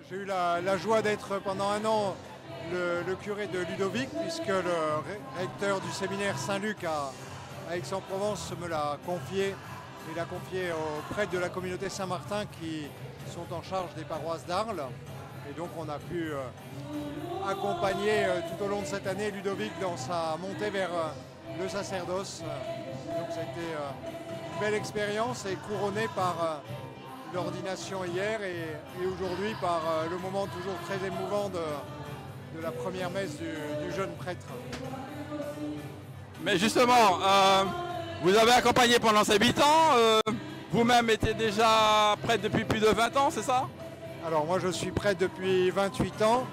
J'ai eu la joie d'être pendant un an le curé de Ludovic, puisque le recteur du séminaire Saint-Luc à Aix-en-Provence me l'a confié. Il l'a confié aux prêtres de la communauté Saint-Martin qui sont en charge des paroisses d'Arles. Et donc on a pu accompagner tout au long de cette année Ludovic dans sa montée vers le sacerdoce. Donc ça a été une belle expérience et couronné par l'ordination hier et aujourd'hui par le moment toujours très émouvant de la première messe du jeune prêtre. Mais justement, vous avez accompagné pendant ces 8 ans, vous-même étiez déjà prêtre depuis plus de 20 ans, c'est ça? Alors moi je suis prêtre depuis 28 ans.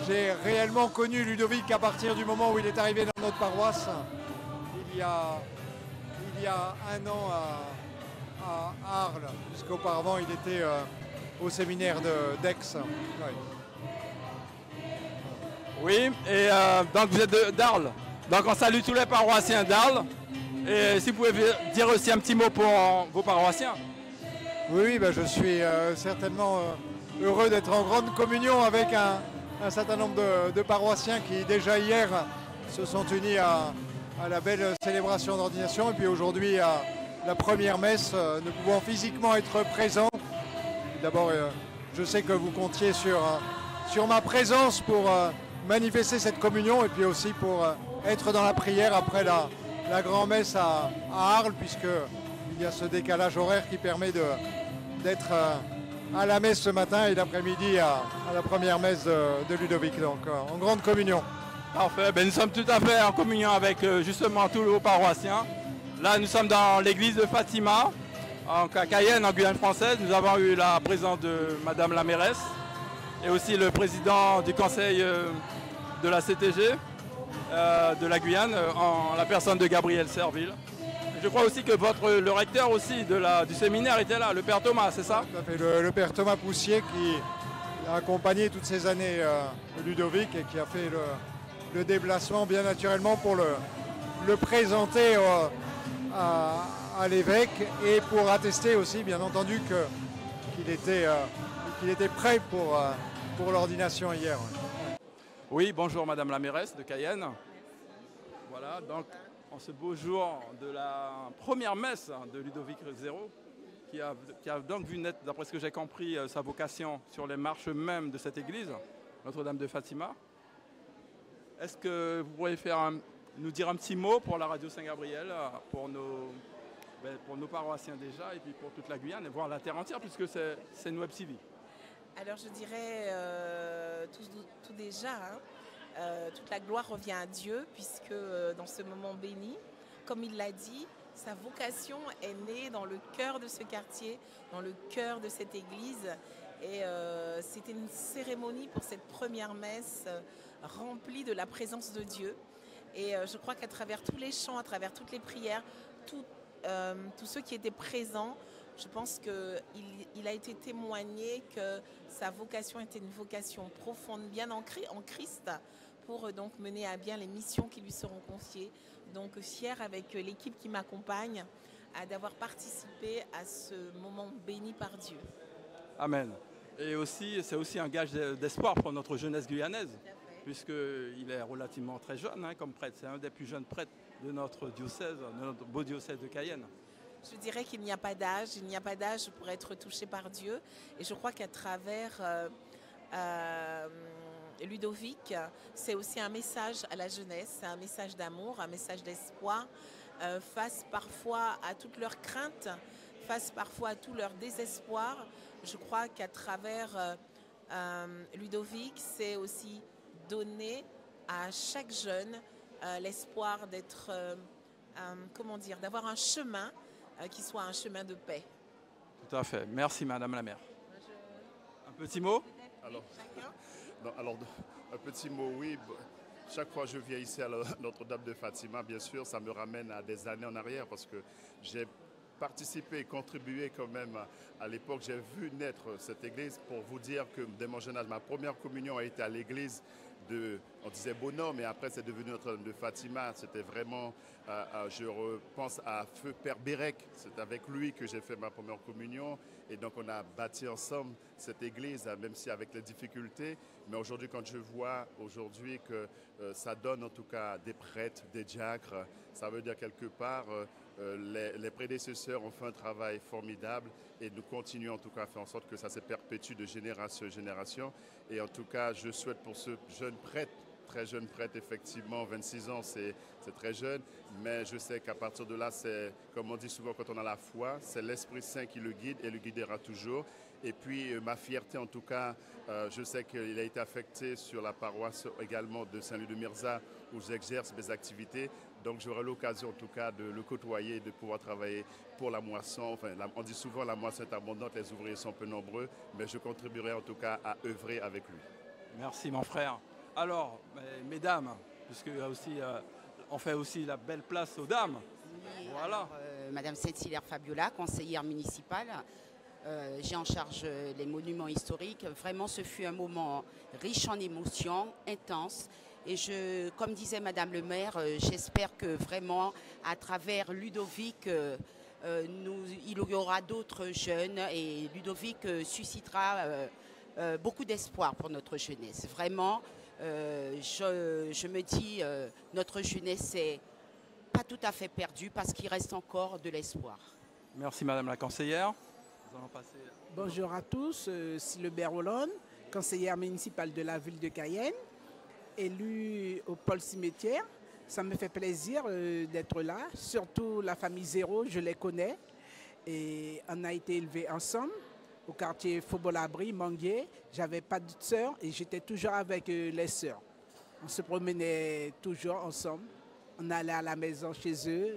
J'ai réellement connu Ludovic à partir du moment où il est arrivé dans notre paroisse, il y a un an à Arles, puisqu'auparavant il était au séminaire d'Aix. Oui, et donc vous êtes d'Arles. Donc on salue tous les paroissiens d'Arles. Et si vous pouvez dire aussi un petit mot pour vos paroissiens. Oui, ben je suis certainement heureux d'être en grande communion avec un certain nombre de paroissiens qui déjà hier se sont unis à la belle célébration d'ordination et puis aujourd'hui à la première messe, ne pouvant physiquement être présents. D'abord, je sais que vous comptiez sur ma présence pour manifester cette communion et puis aussi pour être dans la prière après la grand-messe à Arles, puisqu'il y a ce décalage horaire qui permet d'être à la messe ce matin et l'après-midi à la première messe de Ludovic, donc en grande communion. Parfait, ben, nous sommes tout à fait en communion avec justement tous nos paroissiens. Là, nous sommes dans l'église de Fatima, à Cayenne, en Guyane française. Nous avons eu la présence de Madame la mairesse et aussi le président du conseil de la CTG de la Guyane, en la personne de Gabriel Serville. Je crois aussi que le recteur aussi du séminaire était là, le père Thomas, c'est ça? Tout à fait, le père Thomas Poussier qui a accompagné toutes ces années Ludovic et qui a fait le déplacement bien naturellement pour le présenter à l'évêque et pour attester aussi bien entendu qu'il était prêt pour l'ordination hier. Oui, bonjour Madame la mairesse de Cayenne. Voilà, donc en ce beau jour de la première messe de Ludovic Zéro, qui a donc vu naître, d'après ce que j'ai compris, sa vocation sur les marches même de cette église, Notre-Dame de Fatima. Est-ce que vous pourriez nous dire un petit mot pour la radio Saint-Gabriel, pour nos paroissiens déjà, et puis pour toute la Guyane, et voire la terre entière, puisque c'est une web TV? Alors je dirais tout déjà, toute la gloire revient à Dieu, puisque dans ce moment béni, comme il l'a dit, sa vocation est née dans le cœur de ce quartier, dans le cœur de cette église. Et c'était une cérémonie pour cette première messe remplie de la présence de Dieu. Et je crois qu'à travers tous les chants, à travers toutes les prières, tous ceux qui étaient présents, je pense qu'il a été témoigné que sa vocation était une vocation profonde, bien ancrée en Christ, pour donc mener à bien les missions qui lui seront confiées. Donc fière avec l'équipe qui m'accompagne d'avoir participé à ce moment béni par Dieu. Amen. Et aussi, c'est aussi un gage d'espoir pour notre jeunesse guyanaise, puisqu'il est relativement très jeune comme prêtre. C'est un des plus jeunes prêtres de notre diocèse, de notre beau diocèse de Cayenne. Je dirais qu'il n'y a pas d'âge, pour être touché par Dieu. Et je crois qu'à travers Ludovic, c'est aussi un message à la jeunesse, un message d'amour, un message d'espoir, face parfois à toutes leurs craintes, face parfois à tout leur désespoir. Je crois qu'à travers Ludovic, c'est aussi donner à chaque jeune l'espoir d'être, d'avoir un chemin qui soit un chemin de paix. Tout à fait. Merci Madame la maire. Un petit mot? Alors, un petit mot, oui. Chaque fois que je viens ici à Notre-Dame de Fatima, bien sûr, ça me ramène à des années en arrière parce que j'ai participé et contribué quand même à l'époque. J'ai vu naître cette église pour vous dire que dès mon jeune âge, ma première communion a été à l'église on disait bonhomme, et après c'est devenu Notre-Dame de Fatima. C'était vraiment, je repense à feu Père Bérec, c'est avec lui que j'ai fait ma première communion, et donc on a bâti ensemble cette église, même si avec les difficultés, mais aujourd'hui quand je vois aujourd'hui que ça donne en tout cas des prêtres, des diacres, ça veut dire quelque part les prédécesseurs ont fait un travail formidable, et nous continuons en tout cas à faire en sorte que ça se perpétue de génération en génération. Et en tout cas, je souhaite pour ce jeune prêtre, très jeune prêtre, effectivement, 26 ans, c'est très jeune, mais je sais qu'à partir de là, c'est, comme on dit souvent quand on a la foi, c'est l'Esprit Saint qui le guide et le guidera toujours. Et puis ma fierté en tout cas, je sais qu'il a été affecté sur la paroisse également de Saint-Louis de Mirza, où j'exerce mes activités. Donc j'aurai l'occasion en tout cas de le côtoyer, de pouvoir travailler pour la moisson. Enfin, on dit souvent la moisson est abondante, les ouvriers sont peu nombreux, mais je contribuerai en tout cas à œuvrer avec lui. Merci mon frère. Alors, mesdames, puisque aussi, on fait aussi la belle place aux dames. Oui, Voilà. alors, Madame Cécilia Fabiola, conseillère municipale, j'ai en charge les monuments historiques. Vraiment, ce fut un moment riche en émotions, intense. Et comme disait Madame le maire, j'espère que vraiment, à travers Ludovic, il y aura d'autres jeunes, et Ludovic suscitera beaucoup d'espoir pour notre jeunesse. Vraiment, je me dis, notre jeunesse n'est pas tout à fait perdue parce qu'il reste encore de l'espoir. Merci Madame la conseillère. Nous allons passer... Bonjour à tous, Sylvie Rollon, conseillère municipale de la ville de Cayenne, élue au pôle cimetière. Ça me fait plaisir d'être là, surtout la famille Zéro, je les connais. Et on a été élevés ensemble au quartier Faubourg-Labri, Manguier. J'avais pas de sœurs et j'étais toujours avec les sœurs. On se promenait toujours ensemble. On allait à la maison chez eux.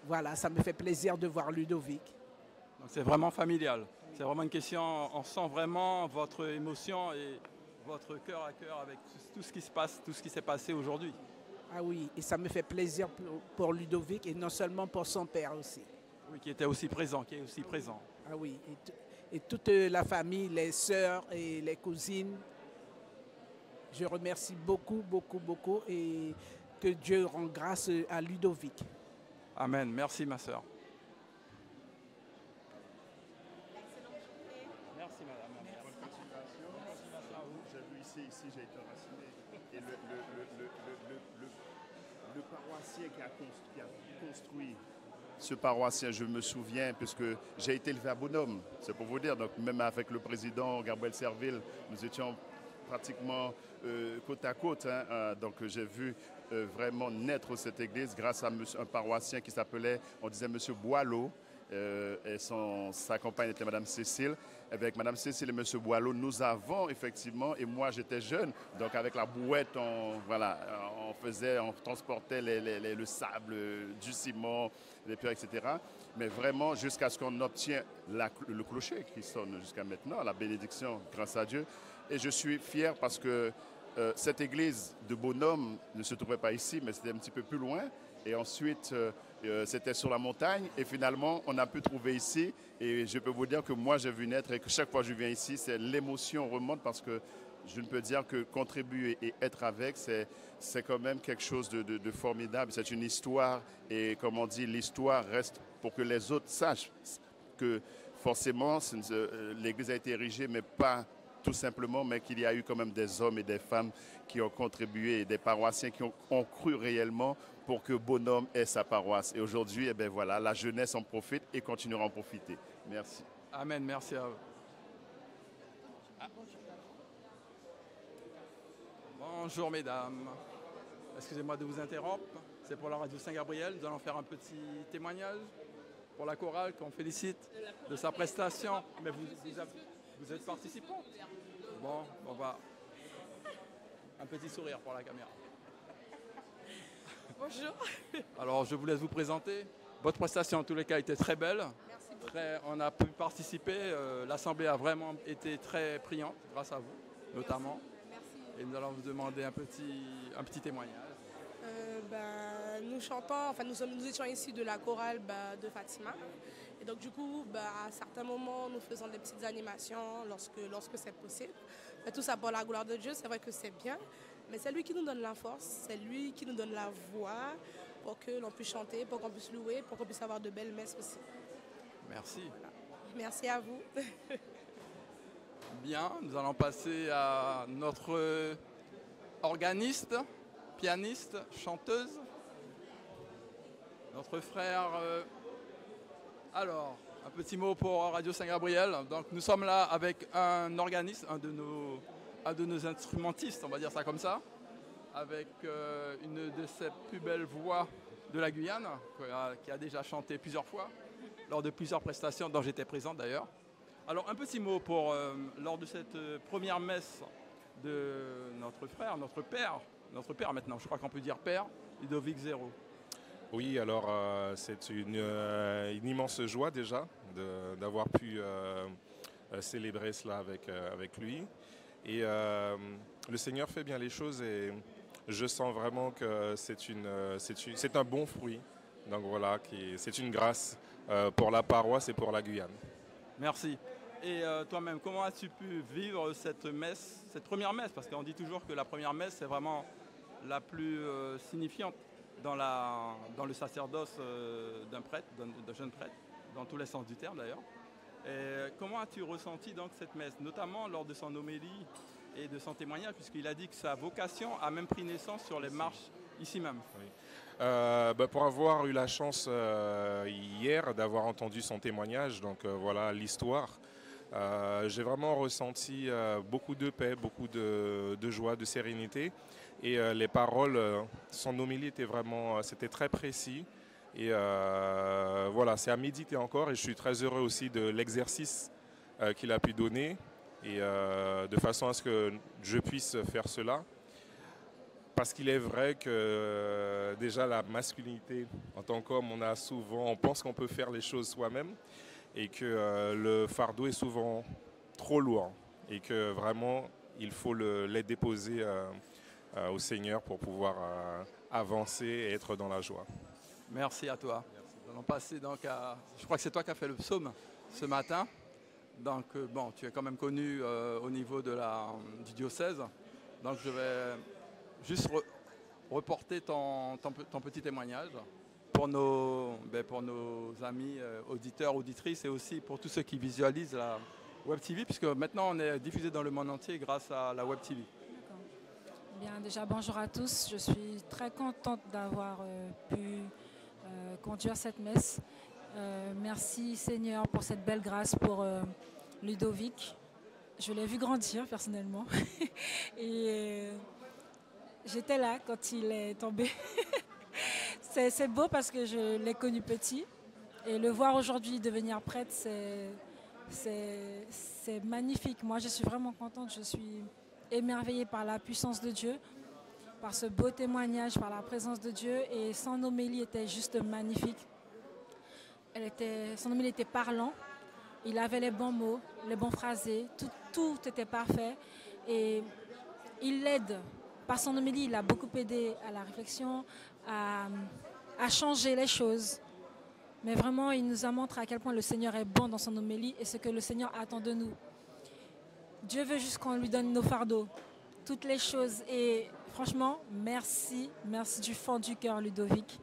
Voilà, ça me fait plaisir de voir Ludovic. Donc c'est vraiment familial. C'est vraiment une question, on sent vraiment votre émotion et votre cœur à cœur avec tout ce qui se passe, tout ce qui s'est passé aujourd'hui. Ah oui, et ça me fait plaisir pour Ludovic et non seulement pour son père aussi. Oui, qui était aussi présent, qui est aussi présent. Ah oui, et toute la famille, les sœurs et les cousines, je remercie beaucoup, beaucoup, beaucoup et que Dieu rende grâce à Ludovic. Amen, merci ma sœur. Merci madame. Bonne continuation. J'ai vu ici j'ai été enraciné. Et le paroissien qui a construit ce paroissien, je me souviens, puisque j'ai été élevé à Bonhomme, c'est pour vous dire. Donc même avec le président Gabriel Serville, nous étions pratiquement côte à côte. Donc j'ai vu vraiment naître cette église grâce à un paroissien qui s'appelait, on disait Monsieur Boileau. Et sa compagne était Madame Cécile. Avec Madame Cécile et Monsieur Boileau, nous avons effectivement, et moi j'étais jeune, donc avec la brouette, on transportait le sable, du ciment, les pierres, etc. Mais vraiment jusqu'à ce qu'on obtienne le clocher qui sonne jusqu'à maintenant, la bénédiction, grâce à Dieu. Et je suis fier parce que cette église de Bonhomme ne se trouvait pas ici, mais c'était un petit peu plus loin. Et ensuite, c'était sur la montagne. Et finalement, on a pu trouver ici. Et je peux vous dire que moi, j'ai vu naître et que chaque fois que je viens ici, c'est l'émotion remonte parce que je ne peux dire que contribuer et être avec, c'est quand même quelque chose de formidable. C'est une histoire. Et comme on dit, l'histoire reste pour que les autres sachent que forcément, l'église a été érigée, mais pas tout simplement, mais qu'il y a eu quand même des hommes et des femmes qui ont contribué, des paroissiens qui ont cru réellement pour que Bonhomme ait sa paroisse. Et aujourd'hui, eh bien voilà, la jeunesse en profite et continuera à en profiter. Merci. Amen, merci à vous. Bonjour mesdames. Excusez-moi de vous interrompre. C'est pour la radio Saint-Gabriel. Nous allons faire un petit témoignage pour la chorale qu'on félicite de sa prestation. Mais vous êtes participante. Bon, on va... Un petit sourire pour la caméra. Bonjour. Alors, je vous laisse vous présenter. Votre prestation, en tous les cas, était très belle. Merci beaucoup. On a pu participer. L'Assemblée a vraiment été très priante, grâce à vous, notamment. Merci. Et nous allons vous demander un petit témoignage. Nous chantons, nous étions ici de la chorale de Fatima. Et donc du coup, à certains moments, nous faisons des petites animations lorsque c'est possible. Mais tout ça pour la gloire de Dieu, c'est vrai que c'est bien, mais c'est lui qui nous donne la force, c'est lui qui nous donne la voix pour que l'on puisse chanter, pour qu'on puisse louer, pour qu'on puisse avoir de belles messes aussi. Merci. Voilà. Merci à vous. Bien, nous allons passer à notre organiste, pianiste, chanteuse, notre frère. Alors, un petit mot pour Radio Saint-Gabriel. Donc, nous sommes là avec un organiste, un de nos instrumentistes, on va dire ça comme ça, avec une de ses plus belles voix de la Guyane, qui a déjà chanté plusieurs fois, lors de plusieurs prestations dont j'étais présent d'ailleurs. Alors, un petit mot lors de cette première messe de notre frère, notre père maintenant, je crois qu'on peut dire père, Ludovic Zéro. Oui, alors c'est une immense joie déjà d'avoir pu célébrer cela avec lui. Et le Seigneur fait bien les choses et je sens vraiment que c'est un bon fruit. Donc voilà, c'est une grâce pour la paroisse et pour la Guyane. Merci. Et toi-même, comment as-tu pu vivre cette première messe? Parce qu'on dit toujours que la première messe, c'est vraiment la plus signifiante dans le sacerdoce d'un prêtre, d'un jeune prêtre, dans tous les sens du terme d'ailleurs. Et comment as-tu ressenti donc cette messe, notamment lors de son homélie et de son témoignage, puisqu'il a dit que sa vocation a même pris naissance sur les marches ici même? Oui. Pour avoir eu la chance hier d'avoir entendu son témoignage, donc voilà l'histoire, j'ai vraiment ressenti beaucoup de paix, beaucoup de joie, de sérénité. Et les paroles, son homélie c'était très précis. Et voilà, c'est à méditer encore. Et je suis très heureux aussi de l'exercice qu'il a pu donner. Et de façon à ce que je puisse faire cela. Parce qu'il est vrai que déjà la masculinité, en tant qu'homme, on pense qu'on peut faire les choses soi-même. Et que le fardeau est souvent trop lourd. Et que vraiment, il faut les déposer au Seigneur pour pouvoir avancer et être dans la joie. Merci à toi. Merci. Nous allons passer donc je crois que c'est toi qui as fait le psaume ce matin. Donc bon, tu es quand même connu au niveau du diocèse. Donc je vais juste reporter ton petit témoignage pour nos amis auditeurs, auditrices et aussi pour tous ceux qui visualisent la Web TV, puisque maintenant on est diffusé dans le monde entier grâce à la Web TV. Bien, déjà bonjour à tous, je suis très contente d'avoir pu conduire cette messe. Merci Seigneur pour cette belle grâce pour Ludovic. Je l'ai vu grandir personnellement et j'étais là quand il est tombé. C'est beau parce que je l'ai connu petit et le voir aujourd'hui devenir prêtre, c'est magnifique. Moi je suis vraiment contente, je suis émerveillée par la puissance de Dieu, par ce beau témoignage, par la présence de Dieu. Et son homélie était juste magnifique. Son homélie était parlant. Il avait les bons mots, les bons phrasés. Tout était parfait. Et il l'aide. Par son homélie, il a beaucoup aidé à la réflexion, à changer les choses. Mais vraiment, il nous a montré à quel point le Seigneur est bon dans son homélie et ce que le Seigneur attend de nous. Dieu veut juste qu'on lui donne nos fardeaux, toutes les choses. Et franchement, merci du fond du cœur, Ludovic.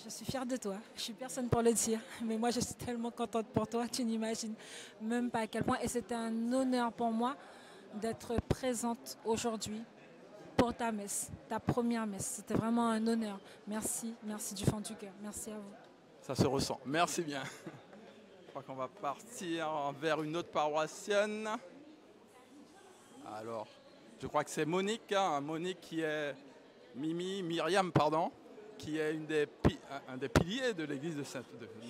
Je suis fière de toi. Je suis personne pour le dire, mais moi je suis tellement contente pour toi, tu n'imagines même pas à quel point. Et c'était un honneur pour moi d'être présente aujourd'hui pour ta messe, ta première messe. C'était vraiment un honneur. Merci du fond du cœur. Merci à vous. Ça se ressent. Merci bien. Je crois qu'on va partir vers une autre paroissienne. Alors, je crois que c'est Monique, Monique qui est Myriam, pardon, qui est un des piliers de l'église de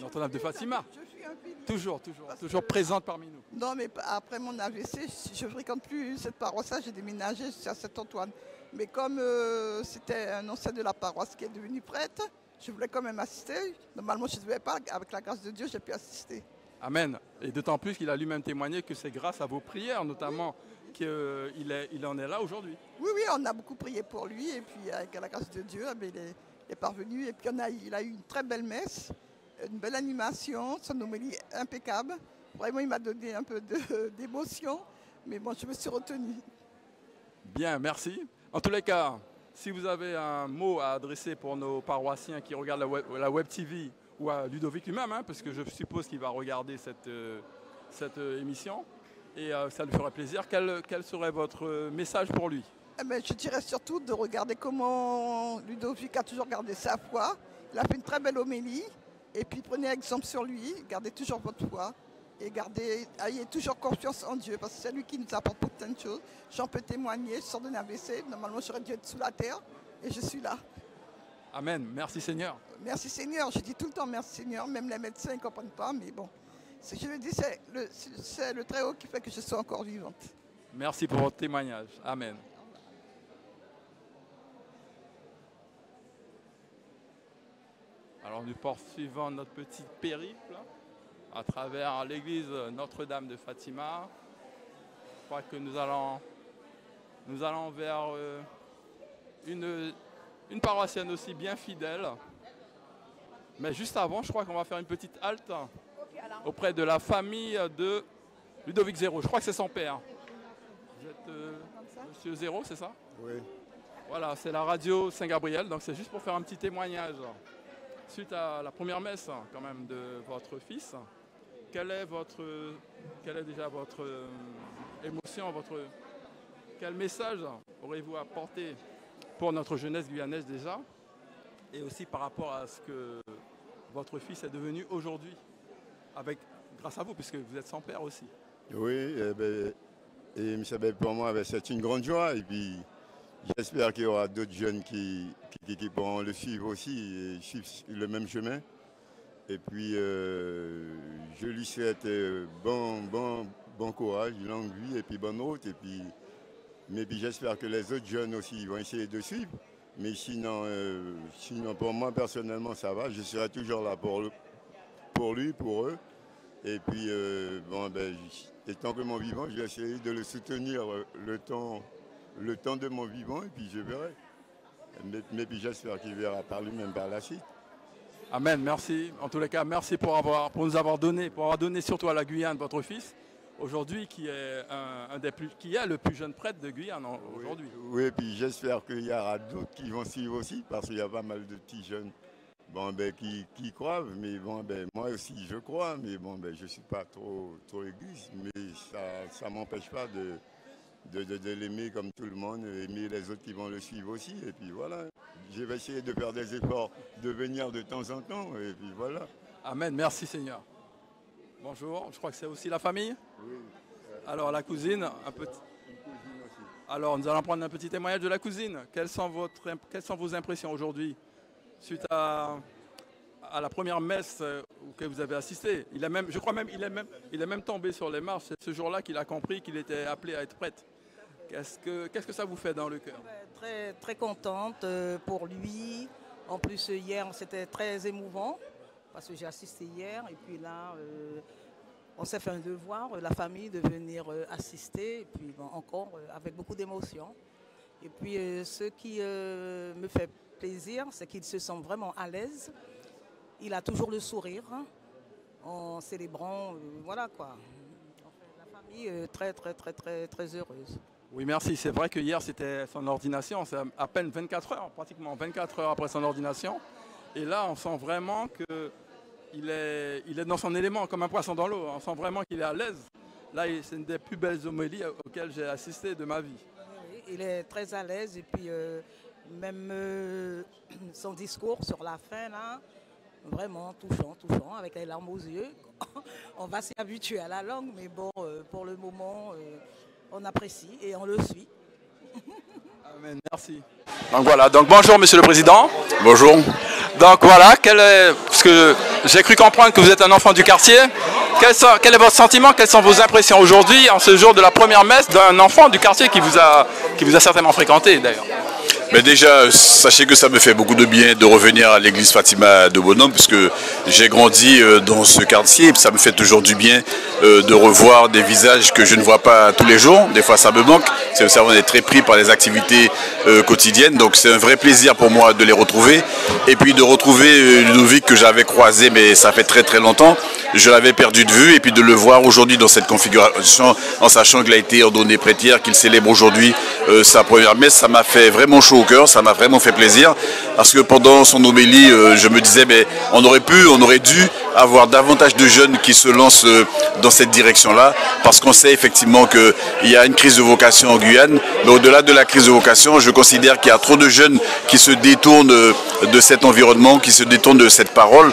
Notre-Dame de Fatima. Je suis un pilier. Toujours présente parmi nous. Non, mais après mon AVC, je ne fréquente plus cette paroisse-là, j'ai déménagé, je suis à Saint-Antoine. Mais comme c'était un ancien de la paroisse qui est devenu prêtre, je voulais quand même assister. Normalement, je ne devais pas. Avec la grâce de Dieu, j'ai pu assister. Amen. Et d'autant plus qu'il a lui-même témoigné que c'est grâce à vos prières, notamment, qu'il en est là aujourd'hui. Oui, on a beaucoup prié pour lui. Et puis, avec la grâce de Dieu, il est parvenu. Et puis, il a eu une très belle messe. une belle animation, son homélie impeccable. Vraiment, il m'a donné un peu d'émotion, mais bon, je me suis retenue. Bien, merci. En tous les cas, si vous avez un mot à adresser pour nos paroissiens qui regardent la web TV ou à Ludovic lui-même, hein, parce que je suppose qu'il va regarder cette émission, et ça lui ferait plaisir, quel serait votre message pour lui? Eh bien, je dirais surtout de regarder comment Ludovic a toujours gardé sa foi. Il a fait une très belle homélie. Et puis prenez exemple sur lui, gardez toujours votre foi. Et ayez toujours confiance en Dieu, parce que c'est lui qui nous apporte plein de choses. J'en peux témoigner, je sors d'un AVC, normalement j'aurais dû être sous la terre, et je suis là. Amen, merci Seigneur. Merci Seigneur, je dis tout le temps merci Seigneur, même les médecins ne comprennent pas, mais bon. Je le dis, c'est le Très-Haut qui fait que je sois encore vivante. Merci pour votre témoignage, amen. Alors nous poursuivons notre petit périple à travers l'église Notre-Dame de Fatima. Je crois que nous allons vers une paroissienne aussi bien fidèle. Mais juste avant, je crois qu'on va faire une petite halte auprès de la famille de Ludovic Zéro. Je crois que c'est son père. Vous êtes Monsieur Zéro, c'est ça? Oui. Voilà, c'est la radio Saint-Gabriel, donc c'est juste pour faire un petit témoignage. Suite à la première messe quand même de votre fils, quelle est déjà votre émotion, quel message aurez-vous à porter pour notre jeunesse guyanaise déjà, et aussi par rapport à ce que votre fils est devenu aujourd'hui, grâce à vous, puisque vous êtes son père aussi? Oui, et pour moi, c'est une grande joie, et puis j'espère qu'il y aura d'autres jeunes qui pourront le suivre aussi et suivre le même chemin. Et puis, je lui souhaite bon courage, longue vie et puis bonne route. Mais puis j'espère que les autres jeunes aussi vont essayer de suivre. Mais sinon pour moi, personnellement, ça va. Je serai toujours là pour lui, pour eux. Et puis, étant que mon vivant, je vais essayer de le soutenir le temps de mon vivant, et puis je verrai. Mais puis j'espère qu'il verra par lui-même par la suite. Amen, merci. En tous les cas, merci pour nous avoir donné, surtout à la Guyane votre fils, aujourd'hui qui est le plus jeune prêtre de Guyane aujourd'hui. Oui, et puis j'espère qu'il y aura d'autres qui vont suivre aussi, parce qu'il y a pas mal de petits jeunes qui croient, mais moi aussi je crois, mais je ne suis pas trop égoïste, mais ça ne m'empêche pas de l'aimer comme tout le monde, aimer les autres qui vont le suivre aussi, et puis voilà. Je vais essayer de faire des efforts, de venir de temps en temps, et puis voilà. Amen, merci Seigneur. Bonjour, je crois que c'est aussi la famille. Oui. Alors la cousine, Alors nous allons prendre un petit témoignage de la cousine. Quelles sont vos impressions aujourd'hui suite à la première messe auquel vous avez assisté? Il est même tombé sur les marches. C'est ce jour-là qu'il a compris qu'il était appelé à être prêtre. Qu'est-ce que ça vous fait dans le cœur? Très, très contente pour lui. En plus, hier, c'était très émouvant parce que j'ai assisté hier. Et puis là, on s'est fait un devoir, la famille, de venir assister. Et puis encore avec beaucoup d'émotion. Et puis, ce qui me fait plaisir, c'est qu'il se sent vraiment à l'aise. Il a toujours le sourire en célébrant, voilà quoi. La famille très, très, très, très, très heureuse. Oui, merci. C'est vrai que hier, c'était son ordination. C'est à peine 24 heures, pratiquement 24 heures après son ordination. Et là, on sent vraiment qu'il est dans son élément, comme un poisson dans l'eau. On sent vraiment qu'il est à l'aise. Là, c'est une des plus belles homélies auxquelles j'ai assisté de ma vie. Oui, il est très à l'aise. Et puis, même son discours sur la fin, là, vraiment touchant, avec les larmes aux yeux. On va s'y habituer à la langue, mais bon, pour le moment, on apprécie et on le suit. Amen, merci. Donc voilà, bonjour Monsieur le Président. Bonjour. Donc voilà, parce que j'ai cru comprendre que vous êtes un enfant du quartier. Quel est votre sentiment, quelles sont vos impressions aujourd'hui, en ce jour de la première messe d'un enfant du quartier qui vous a certainement fréquenté d'ailleurs? Mais déjà, sachez que ça me fait beaucoup de bien de revenir à l'église Fatima de Bonhomme, puisque j'ai grandi dans ce quartier. Ça me fait toujours du bien de revoir des visages que je ne vois pas tous les jours. Des fois, ça me manque. C'est ça, on est très pris par les activités quotidiennes. Donc, c'est un vrai plaisir pour moi de les retrouver. Et puis, de retrouver Ludovic que j'avais croisé, mais ça fait très très longtemps. Je l'avais perdu de vue. Et puis, de le voir aujourd'hui dans cette configuration, en sachant qu'il a été ordonné prêtière, qu'il célèbre aujourd'hui sa première messe, ça m'a fait vraiment chaud au cœur, ça m'a vraiment fait plaisir, parce que pendant son homélie, je me disais, mais on aurait dû avoir davantage de jeunes qui se lancent dans cette direction-là, parce qu'on sait effectivement qu'il y a une crise de vocation en Guyane, mais au-delà de la crise de vocation, je considère qu'il y a trop de jeunes qui se détournent de cet environnement, qui se détournent de cette parole,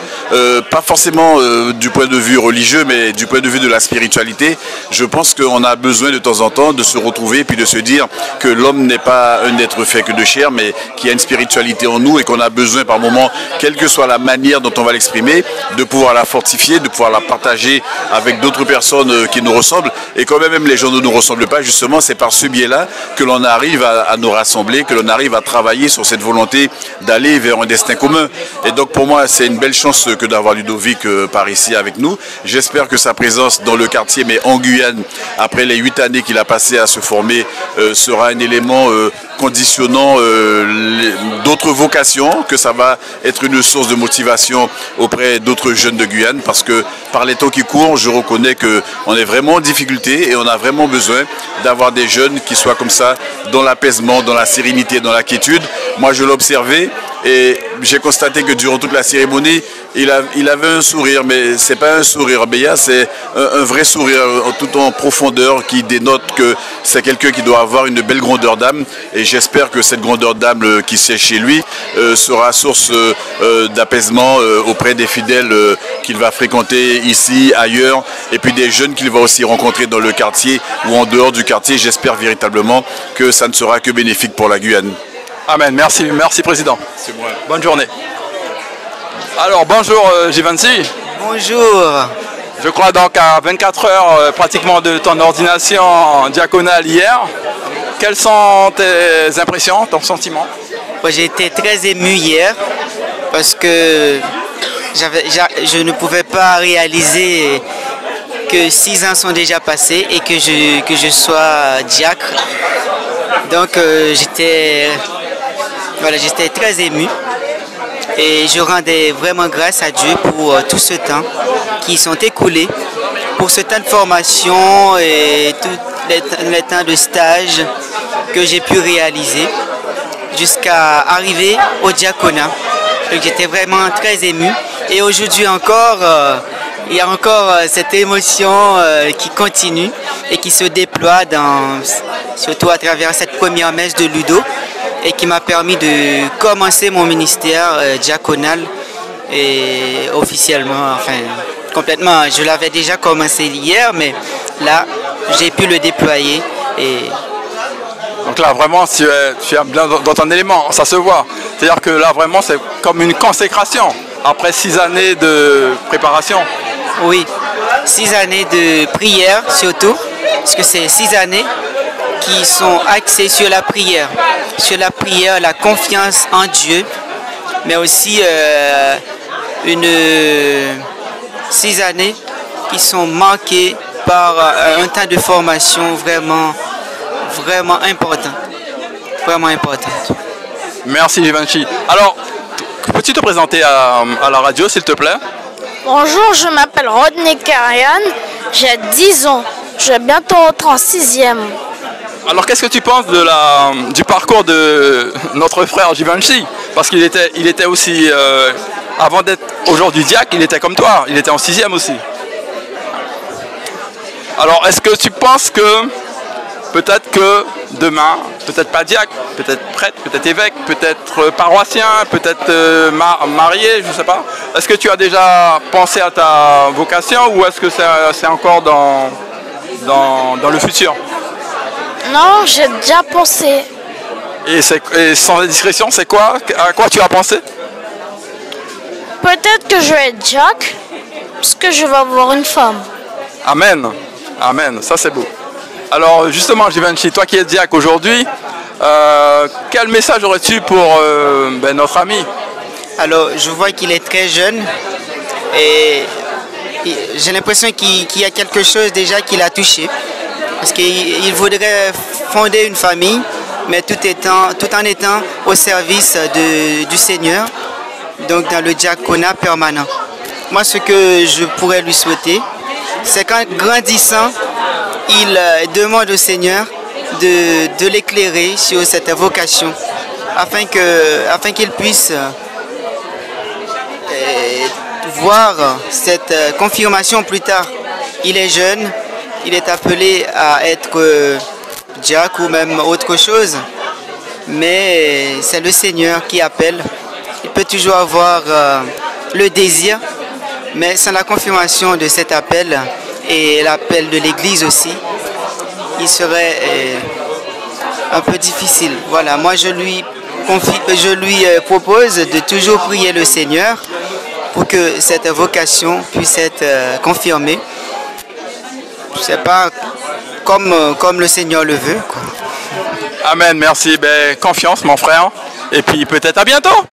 pas forcément du point de vue religieux, mais du point de vue de la spiritualité. Je pense qu'on a besoin de temps en temps de se retrouver, puis de se dire que l'homme n'est pas un être fait que de chair, mais qu'il y a une spiritualité en nous et qu'on a besoin par moment, quelle que soit la manière dont on va l'exprimer, de pouvoir la fortifier, de pouvoir la partager avec d'autres personnes qui nous ressemblent. Et quand même les gens ne nous ressemblent pas, justement, c'est par ce biais-là que l'on arrive à nous rassembler, que l'on arrive à travailler sur cette volonté d'aller vers un destin commun. Et donc pour moi, c'est une belle chance que d'avoir Ludovic par ici avec nous. J'espère que sa présence dans le quartier, mais en Guyane, après les 8 années qu'il a passé à se former, sera un élément conditionnant d'autres vocations, que ça va être une source de motivation auprès d'autres jeunes de Guyane, parce que par les temps qui courent, je reconnais qu'on est vraiment en difficulté et on a vraiment besoin d'avoir des jeunes qui soient comme ça, dans l'apaisement, dans la sérénité, dans la quiétude. Moi, je l'ai observé et j'ai constaté que durant toute la cérémonie, il avait un sourire, mais c'est pas un sourire béat, c'est un vrai sourire tout en profondeur qui dénote que c'est quelqu'un qui doit avoir une belle grandeur d'âme. Et j'espère que cette grandeur d'âme qui siège chez lui sera source d'apaisement auprès des fidèles qu'il va fréquenter ici, ailleurs, et puis des jeunes qu'il va aussi rencontrer dans le quartier ou en dehors du quartier. J'espère véritablement que ça ne sera que bénéfique pour la Guyane. Amen, merci Président. C'est moi. Bonne journée. Alors bonjour Givenchy. Bonjour. Je crois donc à 24 heures pratiquement de ton ordination diaconale hier. Quelles sont tes impressions, ton sentiment? J'ai été très ému hier parce que je ne pouvais pas réaliser que 6 ans sont déjà passés et que je sois diacre. Donc j'étais très ému. Et je rendais vraiment grâce à Dieu pour tout ce temps qui sont écoulés, pour ce temps de formation et tous les temps de stage que j'ai pu réaliser jusqu'à arriver au diaconat. Donc j'étais vraiment très ému. Et aujourd'hui encore, il y a encore cette émotion qui continue et qui se déploie surtout à travers cette première messe de Ludo, et qui m'a permis de commencer mon ministère diaconal et officiellement, enfin complètement. Je l'avais déjà commencé hier, mais là j'ai pu le déployer. Donc là vraiment tu es bien dans ton élément, ça se voit. C'est-à-dire que là vraiment c'est comme une consécration après 6 années de préparation. Oui, 6 années de prière surtout, parce que c'est 6 années qui sont axés sur la prière, la confiance en Dieu, mais aussi 6 années qui sont marquées par un temps de formation vraiment important. Vraiment important. Merci Givenchy. Alors, peux-tu te présenter à la radio s'il te plaît? Bonjour, je m'appelle Rodney Karian, j'ai 10 ans, je vais bientôt rentrer en 6e. Alors qu'est-ce que tu penses du parcours de notre frère Givenchy? Parce qu'il était aussi, avant d'être aujourd'hui diacre, il était comme toi, il était en 6e aussi. Alors est-ce que tu penses que peut-être que demain, peut-être pas diacre, peut-être prêtre, peut-être évêque, peut-être paroissien, peut-être marié, je ne sais pas. Est-ce que tu as déjà pensé à ta vocation ou est-ce que c'est encore dans le futur? Non, j'ai déjà pensé. Et sans indiscrétion, c'est quoi? À quoi tu as pensé? Peut-être que je vais être diacre, parce que je vais avoir une femme. Amen. Amen, ça c'est beau. Alors justement, Givenchy, toi qui es diacre aujourd'hui, Quel message aurais-tu pour notre ami? Alors, je vois qu'il est très jeune et j'ai l'impression qu'il y a quelque chose déjà qui l'a touché. Parce qu'il voudrait fonder une famille, mais tout en étant au service du Seigneur, donc dans le diaconat permanent. Moi, ce que je pourrais lui souhaiter, c'est qu'en grandissant, il demande au Seigneur de l'éclairer sur cette vocation, afin qu'il puisse voir cette confirmation plus tard. Il est jeune, il est appelé à être diacre ou même autre chose, mais c'est le Seigneur qui appelle. Il peut toujours avoir le désir, mais sans la confirmation de cet appel et l'appel de l'Église aussi, il serait un peu difficile. Voilà, moi je lui propose de toujours prier le Seigneur pour que cette vocation puisse être confirmée. C'est pas comme le Seigneur le veut, quoi. Amen, merci. Confiance, mon frère. Et puis peut-être à bientôt.